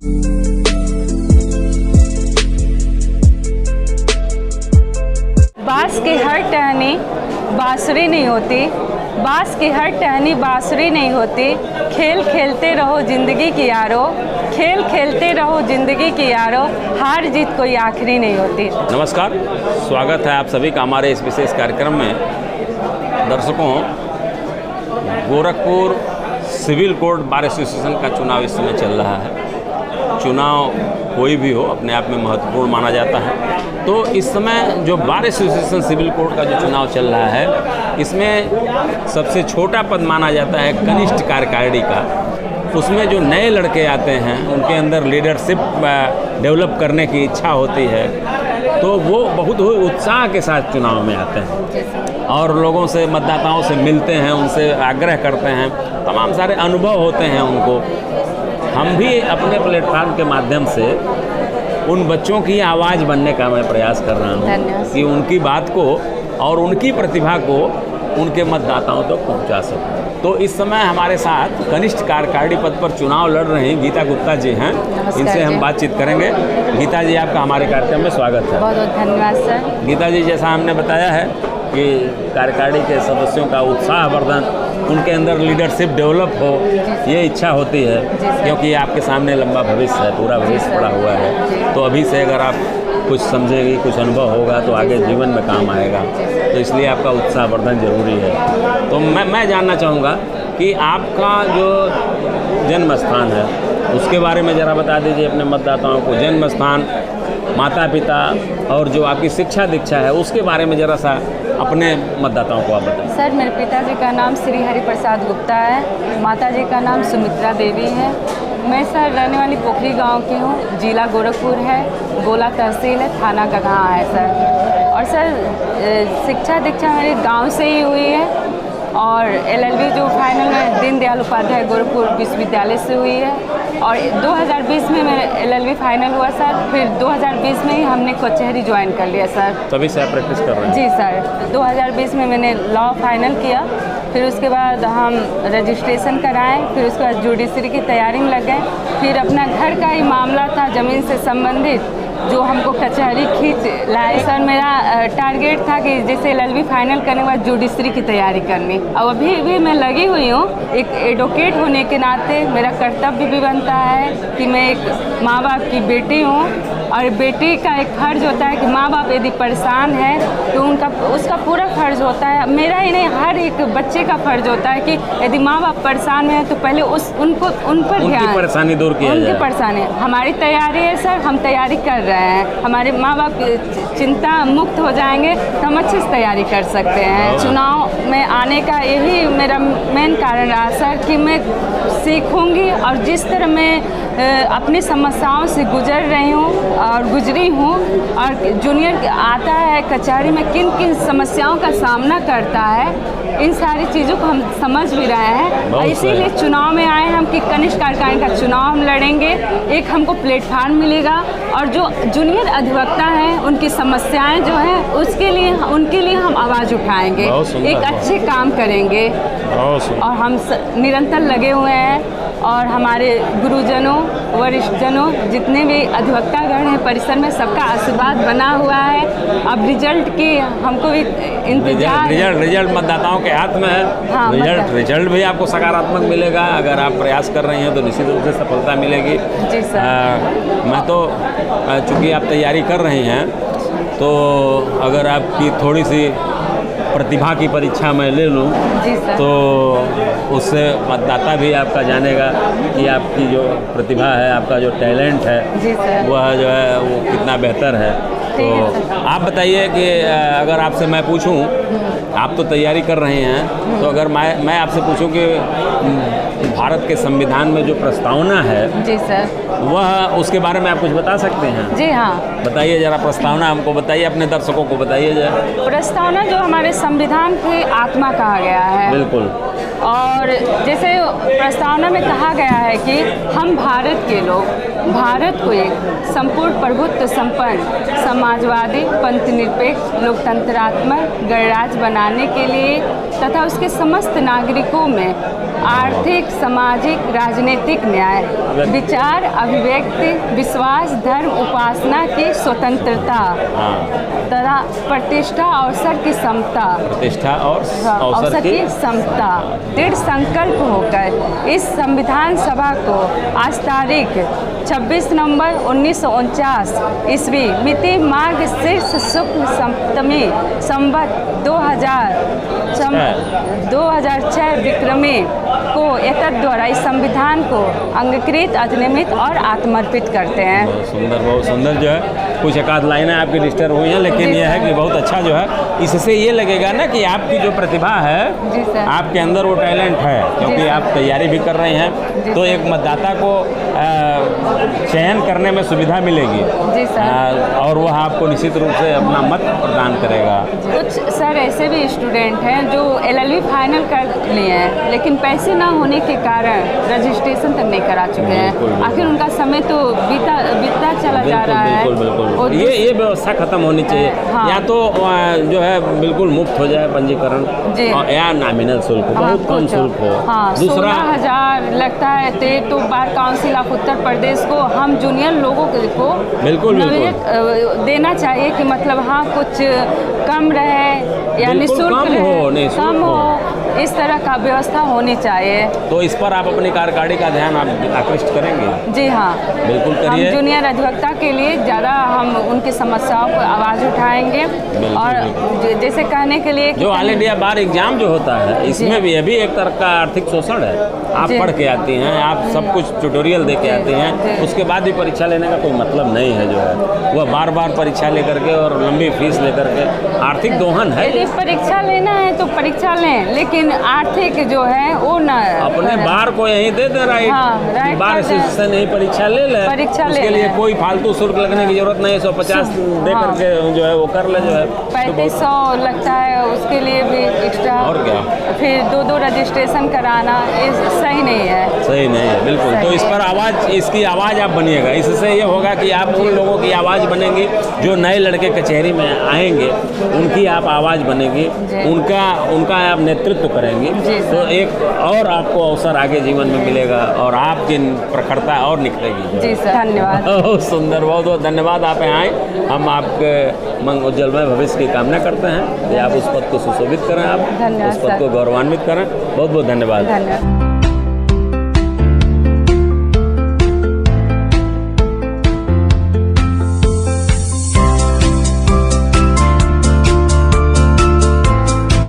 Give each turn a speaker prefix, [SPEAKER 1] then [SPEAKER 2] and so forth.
[SPEAKER 1] बांस की हर टहनी बांसुरी नहीं होती, बांस की हर टहनी बांसुरी नहीं होती। खेल खेलते रहो ज़िंदगी की यारो, खेल खेलते रहो ज़िंदगी की यारो, हार जीत कोई आखिरी नहीं होती।
[SPEAKER 2] नमस्कार, स्वागत है आप सभी का हमारे इस विशेष कार्यक्रम में। दर्शकों, Gorakhpur civil court bar association का चुनाव इस समय चल रहा है। चुनाव कोई भी हो अपने आप में महत्वपूर्ण माना जाता है। तो इस समय जो बार एसोसिएशन सिविल कोर्ट का जो चुनाव चल रहा है, इसमें सबसे छोटा पद माना जाता है कनिष्ठ कार्यकारिणी का। उसमें जो नए लड़के आते हैं उनके अंदर लीडरशिप डेवलप करने की इच्छा होती है, तो वो बहुत ही उत्साह के साथ चुनाव में आते हैं और लोगों से, मतदाताओं से मिलते हैं, उनसे आग्रह करते हैं, तमाम सारे अनुभव होते हैं उनको। हम भी अपने प्लेटफार्म के माध्यम से उन बच्चों की आवाज़ बनने का मैं प्रयास कर रहा हूँ कि उनकी बात को और उनकी प्रतिभा को उनके मतदाताओं तक पहुँचा सकूँ। तो इस समय हमारे साथ कनिष्ठ कार्यकारिणी पद पर चुनाव लड़ रही गीता गुप्ता जी हैं। इनसे हम बातचीत करेंगे। गीता जी, आपका हमारे कार्यक्रम में स्वागत है।
[SPEAKER 1] बहुत बहुत धन्यवाद सर।
[SPEAKER 2] गीता जी, जैसा हमने बताया है कि कार्यकारिणी के सदस्यों का उत्साहवर्धन, उनके अंदर लीडरशिप डेवलप हो, ये इच्छा होती है, क्योंकि आपके सामने लंबा भविष्य है, पूरा भविष्य पड़ा हुआ है। तो अभी से अगर आप कुछ समझेगी, कुछ अनुभव होगा तो आगे जीवन में काम आएगा। तो इसलिए आपका उत्साहवर्धन जरूरी है। तो मैं जानना चाहूँगा कि आपका जो जन्म स्थान है उसके बारे में ज़रा बता दीजिए अपने मतदाताओं को। जन्म स्थान, माता पिता और जो आपकी शिक्षा दीक्षा है उसके बारे में ज़रा सा अपने मतदाताओं को आप बताएं।
[SPEAKER 1] सर, मेरे पिताजी का नाम श्री हरि प्रसाद गुप्ता है, माताजी का नाम सुमित्रा देवी है। मैं सर रहने वाली पोखरी गांव की हूँ, जिला गोरखपुर है, गोला तहसील है, थाना कहाँ है सर। और सर शिक्षा दीक्षा मेरे गांव से ही हुई है और LLB जो फाइनल में दीनदयाल उपाध्याय गोरखपुर विश्वविद्यालय से हुई है। और 2020 में मेरा LLB फाइनल हुआ सर। फिर 2020 में ही हमने कचहरी ज्वाइन कर लिया सर।
[SPEAKER 2] तभी से आप प्रैक्टिस कर रहे हैं?
[SPEAKER 1] जी सर, 2020 में मैंने लॉ फाइनल किया। फिर उसके बाद हम रजिस्ट्रेशन कराएं, फिर उसके बाद जुडिशरी की तैयारी में लग गए। फिर अपना घर का ही मामला था ज़मीन से संबंधित, जो हमको कचहरी खींच लाए सर। मेरा टारगेट था कि जैसे LLB फाइनल करने के बाद जुडिशरी की तैयारी करनी। अब अभी भी मैं लगी हुई हूँ। एक एडवोकेट होने के नाते मेरा कर्तव्य भी बनता है कि मैं एक माँ बाप की बेटी हूँ और बेटी का एक फ़र्ज़ होता है कि माँ बाप यदि परेशान है तो उसका पूरा फ़र्ज़ होता है, मेरा ही नहीं हर एक बच्चे का फ़र्ज़ होता है कि यदि माँ बाप परेशान है तो पहले उन पर ध्यान,
[SPEAKER 2] परेशानी दूर किया जाए।
[SPEAKER 1] उनकी परेशानी। हमारी तैयारी है सर, हम तैयारी कर रहे हैं। हमारे माँ बाप चिंता मुक्त हो जाएंगे तो हम अच्छे से तैयारी कर सकते हैं। चुनाव में आने का यही मेरा मेन कारण रहा सर कि मैं सीखूंगी और जिस तरह मैं अपनी समस्याओं से गुजर रही हूँ और गुजरी हूँ, और जूनियर आता है कचहरी में किन किन समस्याओं का सामना करता है, इन सारी चीज़ों को हम समझ भी रहे हैं। और इसीलिए चुनाव में आए हम कि कनिष्ठ कार्यकारिणी का चुनाव हम लड़ेंगे। एक हमको प्लेटफार्म मिलेगा और जो जूनियर अधिवक्ता हैं उनकी समस्याएं जो हैं उनके लिए हम आवाज़ उठाएंगे, एक अच्छे काम करेंगे। और हम निरंतर लगे हुए हैं और हमारे गुरुजनों, वरिष्ठजनों, जितने भी अधिवक्तागण हैं परिसर में, सबका आशीर्वाद बना हुआ है। अब रिजल्ट की हमको भी इंतजार।
[SPEAKER 2] रिजल्ट मतदाताओं के हाथ में है।
[SPEAKER 1] हाँ,
[SPEAKER 2] रिजल्ट भी आपको सकारात्मक मिलेगा। अगर आप प्रयास कर रही हैं तो निश्चित रूप से सफलता मिलेगी।
[SPEAKER 1] जी सर।
[SPEAKER 2] मैं तो चूँकि आप तैयारी कर रही हैं तो अगर आपकी थोड़ी सी प्रतिभा की परीक्षा मैं ले लूँ तो उससे मतदाता भी आपका जानेगा कि आपकी जो प्रतिभा है, आपका जो टैलेंट है, वह जो है वो कितना बेहतर है। तो आप बताइए कि अगर आपसे मैं पूछूं, आप तो तैयारी कर रहे हैं, तो अगर मैं आपसे पूछूं कि भारत के संविधान में जो प्रस्तावना है, जी सर, वह उसके बारे में आप कुछ बता सकते हैं? जी हाँ, बताइए जरा। प्रस्तावना हमको बताइए, अपने दर्शकों को बताइए जरा। प्रस्तावना जो हमारे संविधान की आत्मा कहा गया है। बिल्कुल। और जैसे प्रस्तावना में कहा गया है कि हम भारत के लोग भारत को एक संपूर्ण प्रभुत्व संपन्न, समाजवादी, पंथनिरपेक्ष, लोकतंत्रात्मक गणराज्य बनाने के लिए तथा उसके समस्त नागरिकों में
[SPEAKER 1] आर्थिक, सामाजिक, राजनीतिक न्याय, विचार, अभिव्यक्ति, विश्वास, धर्म, उपासना की स्वतंत्रता, तथा प्रतिष्ठा, अवसर की समता,
[SPEAKER 2] प्रतिष्ठा और
[SPEAKER 1] अवसर की समता, दृढ़ संकल्प होकर इस संविधान सभा को आज तारीख 26 नवंबर 1949 ईस्वी मिति मार्गशीर्ष शुक्ल सप्तमी संवत 2006 विक्रमी को एतद द्वारा इस संविधान को अंगीकृत, अधिनियमित और आत्मर्पित करते हैं।
[SPEAKER 2] बहुत सुंदर जो है कुछ एक आध लाइनें आपकी डिस्टर्ब हुई हैं, लेकिन यह है कि बहुत अच्छा जो है, इससे ये लगेगा ना कि आपकी जो प्रतिभा है,
[SPEAKER 1] जी सर,
[SPEAKER 2] आपके अंदर वो टैलेंट है, क्योंकि आप तैयारी भी कर रहे हैं, तो एक मतदाता को चयन करने में सुविधा मिलेगी।
[SPEAKER 1] जी सर।
[SPEAKER 2] और वह आपको निश्चित रूप से अपना मत प्रदान करेगा।
[SPEAKER 1] कुछ सर ऐसे भी स्टूडेंट हैं जो LLB फाइनल कर लिए हैं, लेकिन पैसे ना होने के कारण रजिस्ट्रेशन तक नहीं करा चुके हैं। आखिर उनका समय तो बीता चला जा रहा है।
[SPEAKER 2] बिल्कुल। ये व्यवस्था खत्म होनी चाहिए।
[SPEAKER 1] हाँ।
[SPEAKER 2] या तो जो है बिल्कुल मुफ्त हो जाए पंजीकरण, या नॉमिनल शुल्क हो, बहुत कम शुल्क हो।
[SPEAKER 1] हाँ,
[SPEAKER 2] दूसरा
[SPEAKER 1] 16,000 लगता है तो bar council of Uttar Pradesh को हम जूनियर लोगों को
[SPEAKER 2] बिल्कुल
[SPEAKER 1] देना चाहिए कि मतलब हाँ कुछ कम रहे या निःशुल्क रहे, कम हो, इस तरह का व्यवस्था होनी चाहिए।
[SPEAKER 2] तो इस पर आप अपनी कार्यकारिणी का ध्यान आप आकृष्ट करेंगे?
[SPEAKER 1] जी हाँ,
[SPEAKER 2] बिल्कुल करिए।
[SPEAKER 1] हम जूनियर अधिवक्ता के लिए ज़्यादा हम उनकी समस्याओं को आवाज़ उठाएंगे। और जैसे कहने के लिए
[SPEAKER 2] जो ऑल इंडिया बार एग्जाम जो होता है, इसमें भी अभी एक तरह का आर्थिक शोषण है। आप पढ़ के आती हैं, आप सब कुछ ट्यूटोरियल दे के आती हैं, उसके बाद भी परीक्षा लेने का कोई मतलब नहीं है। जो है वह बार बार परीक्षा लेकर के और लंबी फीस लेकर के आर्थिक दोहन है।
[SPEAKER 1] यदि परीक्षा लेना है तो परीक्षा लें, लेकिन आर्थिक जो है वो न
[SPEAKER 2] अपने बार को यहीं दे दे राइट।
[SPEAKER 1] हाँ,
[SPEAKER 2] बार से नहीं परीक्षा ले ले, उसके लिए कोई फालतू शुल्क लगने की जरूरत नहीं है। 150 दे करके जो है वो कर ले। जो है
[SPEAKER 1] 3500 लगता है, उसके लिए भी एक्स्ट्रा,
[SPEAKER 2] और क्या,
[SPEAKER 1] फिर 2 रजिस्ट्रेशन कराना, ये सही नहीं है।
[SPEAKER 2] सही नहीं है, बिल्कुल। तो इस पर आवाज़, इसकी आवाज़ आप बनिएगा। इससे ये होगा कि आप उन लोगों की आवाज़ बनेंगी जो नए लड़के कचहरी में आएंगे, उनकी आप आवाज़ बनेगी, उनका आप नेतृत्व करेंगे, तो एक और आपको अवसर आगे जीवन में मिलेगा और आपकी प्रखरता और निखरेगी।
[SPEAKER 1] जी सर, धन्यवाद।
[SPEAKER 2] बहुत सुंदर, बहुत बहुत धन्यवाद आप यहाँ आए। हम आपके उज्जवलमय भविष्य की कामना करते हैं कि आप उस पद को सुशोभित करें, आप उस पद को गौरवान्वित करें। बहुत बहुत धन्यवाद।